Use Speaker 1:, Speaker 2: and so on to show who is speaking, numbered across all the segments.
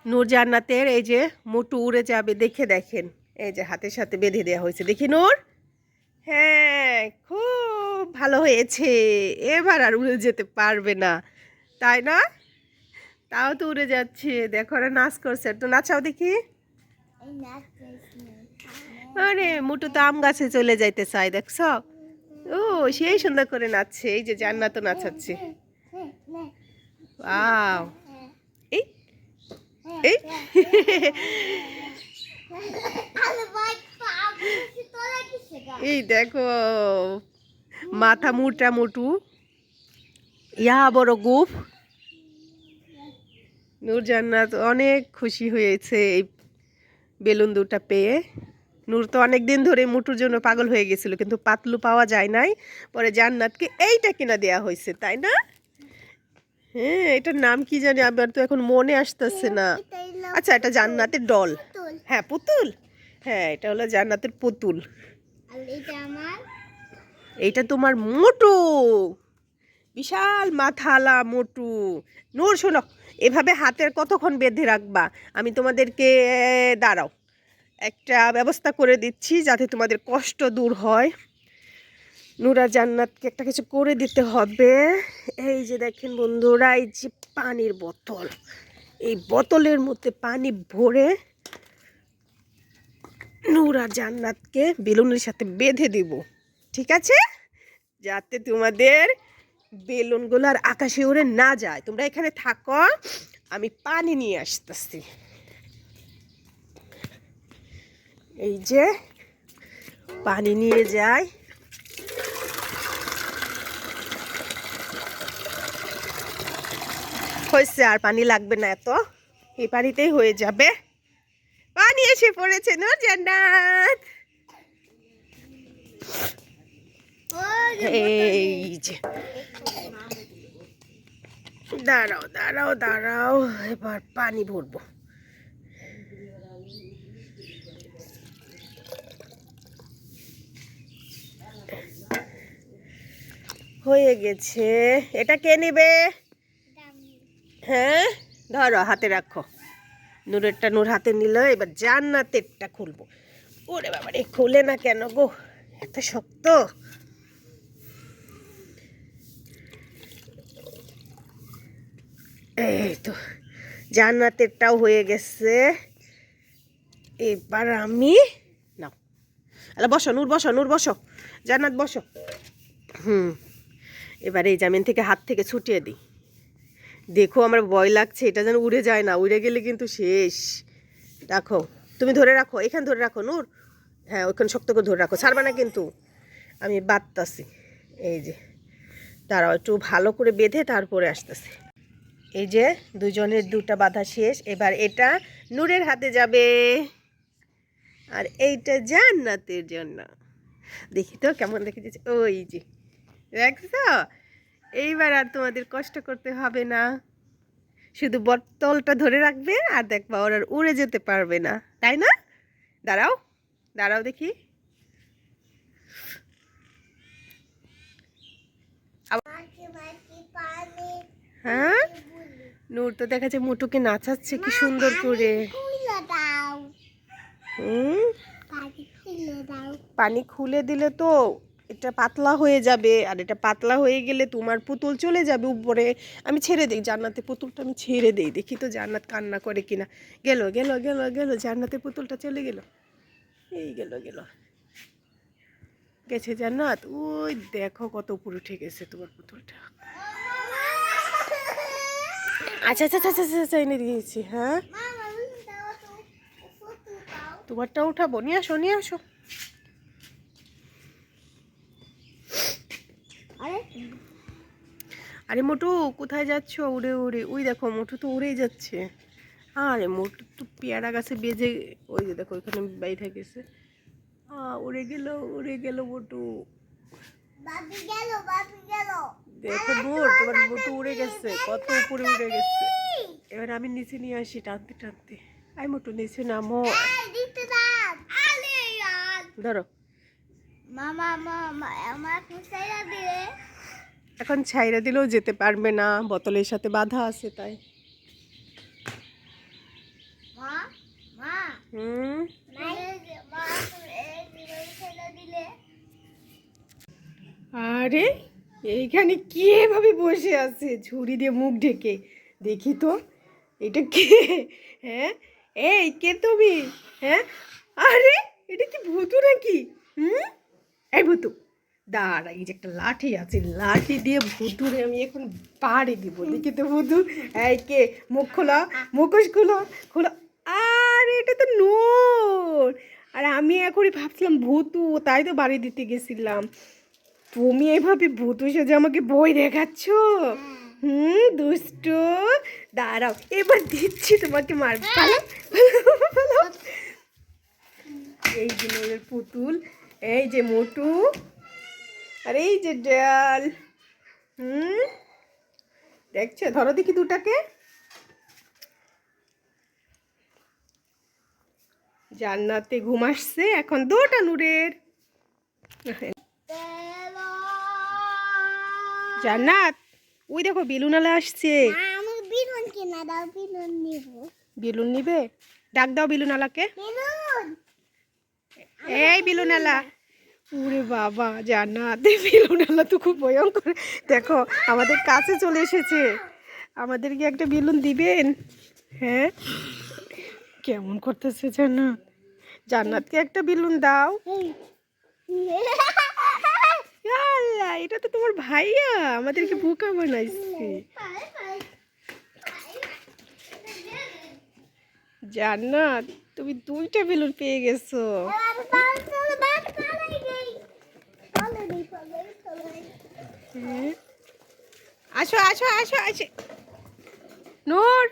Speaker 1: নূর জান্নাতের এই যে মোটু উড়ে যাবে দেখে দেখেন, এই যে হাতের সাথে বেঁধে দেওয়া হয়েছে, দেখি নূর। হ্যাঁ, খুব ভালো হয়েছে। এবার আর উড়ে যেতে পারবে না, তাই না? তাও তো উড়ে যাচ্ছে, দেখো ওরা নাচ করছে, তো নাচাও দেখি। আরে মোটু তো আম গাছে চলে যাইতে চাই, দেখছ? ও সেই সুন্দর করে নাচছে, এই যে জান্নাতও নাচাচ্ছে। ওয়াও, এই এই এই দেখো, মাথা মোটা মোটু, ইয়া বড় গুফ। নূর জান্নাত অনেক খুশি হয়েছে এই বেলুন দুটা পেয়ে। নূর তো অনেক দিন ধরে মোটুর জন্য পাগল হয়ে গেছিল, কিন্তু পাতলু পাওয়া যায় নাই। পরে জান্নাতকে এইটা কিনা দেয়া হয়েছে, তাই না? হ্যাঁ, এটার নাম কি জানি, আমার তো এখন মনে আসতেছে না। আচ্ছা, এটা জান্নাতের ডল। হ্যাঁ, পুতুল। হ্যাঁ, এটা হলো জান্নাতের পুতুল। এইটা তোমার মোটু, বিশাল মাথালা মোটু। নূর শোনো, এভাবে হাতের কতক্ষণ বেঁধে রাখবা? আমি তোমাদেরকে, দাঁড়াও, একটা ব্যবস্থা করে দিচ্ছি যাতে তোমাদের কষ্ট দূর হয়। নূর আর জান্নাতকে একটা কিছু করে দিতে হবে। এই যে দেখেন বন্ধুরা, এই যে পানির বোতল, এই বোতলের মধ্যে পানি ভরে নূর আর জান্নাতকে বেলুনের সাথে বেঁধে দিব, ঠিক আছে? যাতে তোমাদের বেলুনগুলো আর আকাশে উড়ে না যায়। তোমরা এখানে থাকো, আমি পানি নিয়ে আসতেছি। এই যে পানি নিয়ে যাই। হয়েছে, আর পানি লাগবে না এত, এই পানিতেই হয়ে যাবে। পানি এসে পড়েছে নূর জান্নাত। এই যে, দাঁড়াও দাঁড়াও দাঁড়াও, এবার পানি ভরবো। হয়ে গেছে। এটা কে নিবে? হ্যাঁ, ধরো, হাতে রাখো। নূরেরটা নূর হাতে নিল, এবার জান্নাতেরটা খুলবো। ওরে বাবা রে, খুলে না কেন গো, এত শক্ত। এই তো জান্নাতেরটাও হয়ে গেছে। এবার আমি, নাও, আরে বসো নূর, বসো নূর, বসো, জান্নাত বসো। এবার এই জামিন থেকে হাত থেকে ছুটিয়ে দিই। দেখো, আমার ভয় লাগছে, এটা যেন উড়ে যায় না, উড়ে গেলে কিন্তু শেষ। রাখো, তুমি ধরে রাখো, এখানে ধরে রাখো নূর। হ্যাঁ, ওইখানে শক্ত করে ধরে রাখো, ছাড়বা না কিন্তু। আমি বাঁধতাছি, এই যে, দাঁড়াও, একটু ভালো করে বেঁধে তারপরে আসতেছি। এই যে দুজনের দুটা বাঁধা শেষ, এবার এটা নূরের হাতে যাবে, আর এইটা জান্নাতের জন্য। দেখি তো কেমন দেখে যাচ্ছে, ওই যে, দেখছো? এইবার আর তোমাদের কষ্ট করতে হবে না, শুধু বোতলটা ধরে রাখবে আর দেখবা ওরা আর উড়ে যেতে পারবে না, তাই না? দাঁড়াও দাঁড়াও দেখি। হ্যাঁ, নূর তো দেখা যায় মোটুকে নাচাচ্ছে কি সুন্দর করে। পানি খুলে দিলে তো এটা পাতলা হয়ে যাবে, আর এটা পাতলা হয়ে গেলে তোমার পুতুল চলে যাবে উপরে। আমি ছেড়ে দিই জান্নাতের পুতুলটা, আমি ছেড়ে দিই, দেখি তো জান্নাত কান্না করে কিনা। গেল গেল গেল গেল, জান্নাতের পুতুলটা চলে গেল। এই গেল গেল, গেছে জান্নাত। ওই দেখো কত উপরে উঠে গেছে তোমার পুতুলটা। আচ্ছা আচ্ছা আচ্ছা আচ্ছা আচ্ছা, এনে দিয়েছি। হ্যাঁ, তোমারটা উঠাবো, নিয়ে আসো নিয়ে আসো। আরে মোটু, কোথায় যাচ্ছ উড়ে উড়ে? ওই দেখো মোটু তো উড়েই যাচ্ছে। আরে মোটু তো পেয়ারা গাছে বেজে, ওই যে দেখো ওইখানে বাইরে গেছে। উড়ে গেল, উড়ে গেল মোটু। দেখো নূর, তোমার মোটু উড়ে গেছে, কত উপরে উড়ে গেছে। এবার আমি নিচে নিয়ে আসি টানতে টানতে। আই মোটু, নিচে নামো। ধরো, এখন ছাইরা দিলেও যেতে পারবে না, বোতলের সাথে বাঁধা আছে তাই। হুম আরে এইখানে কে এভাবে বসে আছে ঝুড়ি দিয়ে মুখ ঢেকে? দেখি তো এটা কে? হ্যাঁ, এই কে তুমি? হ্যাঁ, আরে এটা কি ভূতু নাকি? হুম, এই ভূতু দাঁড়া, এই যে একটা লাঠি আছে, লাঠি দিয়ে ভূতুরে আমি এখন পাড়ি দিব। দেখি তো ভূতু, এই কে? মুখ খোলা, মুখোশ খোলা, খোলা। আর এটা তো নূর। আর আমি এখনই ভাবছিলাম ভূতু, তাই তো বাড়ি দিতে গেছিলাম। তুমি এভাবে ভূতু সেজে আমাকে বই দেখাচ্ছ? হুম, দুষ্ট। দাঁড়াও, এবার দিচ্ছি তোমাকে মার। পালাও, পালাও, পালাও। এই যে নূরের পুতুল, এই যে মোটু, আর এই যে ডাল। হুম, দেখছো? ধরো দেখি দুটাকে। জান্নাতে ঘুম আসছে, এখন দুটা নূরের। জান্নাত, ওই দেখো বেলুনালা আসছে। বেলুন নিবে? ডাক দাও বেলুনালাকে। এই বেলুনালা। ওরে বাবা, জান্নাত, বেলুনালা তো খুব ভয়ঙ্কর। দেখো আমাদের কাছে চলে এসেছে। আমাদেরকে একটা বেলুন দিবেন? হ্যাঁ, কেমন করতেছে জান্নাত। জান্নাতকে একটা বেলুন দাও। আল্লাহ, এটা তো তোমার ভাইয়া আমাদেরকে বোকা বানাইছে। জান্নাত, তুমি দুইটা বেলুন পেয়ে গেছো। হ্যাঁ, আসো আসো আসো আসো। নূর,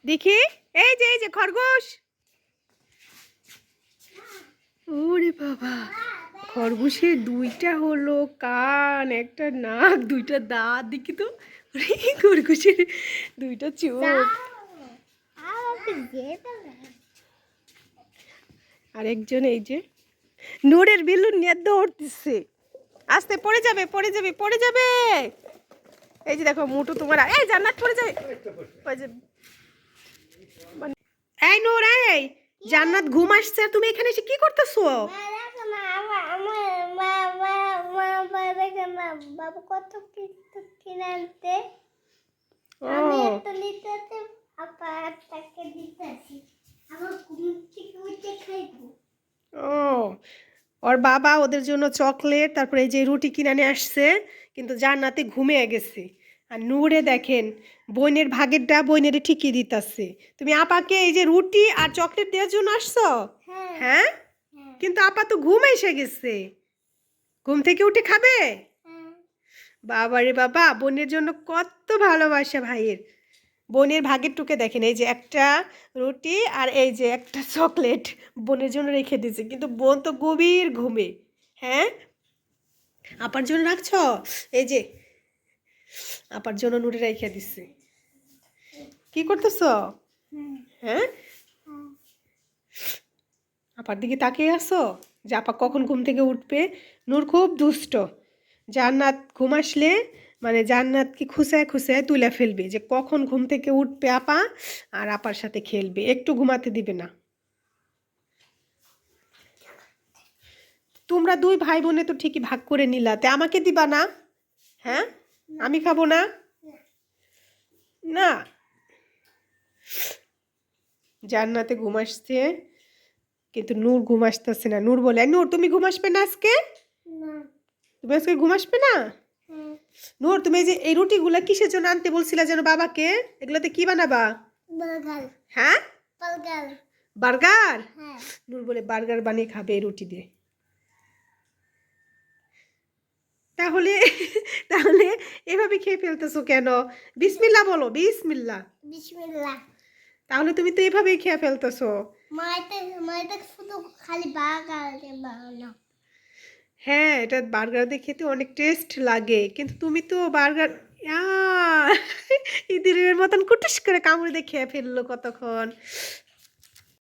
Speaker 1: দেখি, এই যে খরগোশ। ওরে বাবা, খরগোশের দুইটা হলো কান, একটা নাক, দুইটা দাঁত। দেখি তো, ওরে খরগোশের দুইটা চোখ। আরেকজন এই যে নূরের বেলুন নিয়ে দৌড়তেছে। আস্তে, পড়ে যাবে, পড়ে যাবে, পড়ে যাবে। এই যে দেখো মোটু তোমার, এই জান্নাত পড়ে যাবে। ওই যে, এই নূর, এই জান্নাত ঘুম আসছে, আর তুমি এখানে এসে কি করতেছো?
Speaker 2: বাবু কত কিছু কিনে আনতে, আমি একটা লিটারতে আপনাকে দিতেছি, আমার ঘুম থেকে উঠে খাইবো।
Speaker 1: ও, ওর বাবা ওদের জন্য চকলেট, তারপরে এই যে রুটি কিনে নিয়ে আসছে, কিন্তু জান্নাতে ঘুমিয়ে গেছে। আর নূরে দেখেন বইনের ভাগেরটা বইনেরে ঠিকই দিতেছে। তুমি আপাকে এই যে রুটি আর চকলেট দেওয়ার জন্য আসছো? হ্যাঁ, কিন্তু আপা তো ঘুম এসে গেছে। ঘুম থেকে উঠে খাবে? বাবা রে বাবা, বোনের জন্য কত ভালোবাসা ভাইয়ের। বোনের ভাগের টুকে দেখেন, এই যে একটা রুটি আর এই যে একটা চকলেট বোনের জন্য রেখে দিয়েছে, কিন্তু বোন তো গভীর ঘুমে। হ্যাঁ, আপার জন্য রাখছ? এই যে আপার জন্য নুরে রেখে দিচ্ছে। কি করতেছ? হ্যাঁ, আপার দিকে তাকিয়ে আসো যে আপা কখন ঘুম থেকে উঠবে। নূর খুব দুষ্ট। জান্নাত ঘুম আসলে মানে জান্নাতকে খুসায় খুসায় তুলে ফেলবে যে কখন ঘুম থেকে উঠবে আপা, আর আপার সাথে খেলবে, একটু ঘুমাতে দিবে না। তোমরা দুই ভাই বোনে তো ঠিকই ভাগ করে নিলাতে, আমাকে দিবা না? হ্যাঁ, আমি খাবো না? না, জান্নাতে ঘুম আসছে, কিন্তু নূর ঘুম আসতেছে না। নূর বলে, নূর তুমি ঘুম আসবে না আজকে? তুমি আজকে ঘুম আসবে না? নূর, তুমি এই যে এই রুটিগুলা কিসের জন্য আনতে বলছিলা যেন বাবাকে? এগুলোতে কি বানাবা?
Speaker 2: বার্গার।
Speaker 1: হ্যাঁ,
Speaker 2: বার্গার।
Speaker 1: বার্গার।
Speaker 2: হ্যাঁ।
Speaker 1: নূর বলে বার্গার বানিয়ে খাবে এই রুটি দিয়ে। তাহলে তাহলে এভাবে খেয়ে ফেলতেছো কেন? বিসমিল্লাহ বলো, বিসমিল্লাহ।
Speaker 2: বিসমিল্লাহ।
Speaker 1: তাহলে তুমি তো এভাবেই খেয়ে ফেলতেছো।
Speaker 2: মাইটা শুধু খালি বার্গার বানানো।
Speaker 1: হ্যাঁ, এটা বার্গার দিয়ে খেতে অনেক টেস্ট লাগে, কিন্তু তুমি তো বার্গার ইদিরের মতন কুটুস করে কামড়ে দিয়ে খেয়ে ফেললো কতক্ষণ।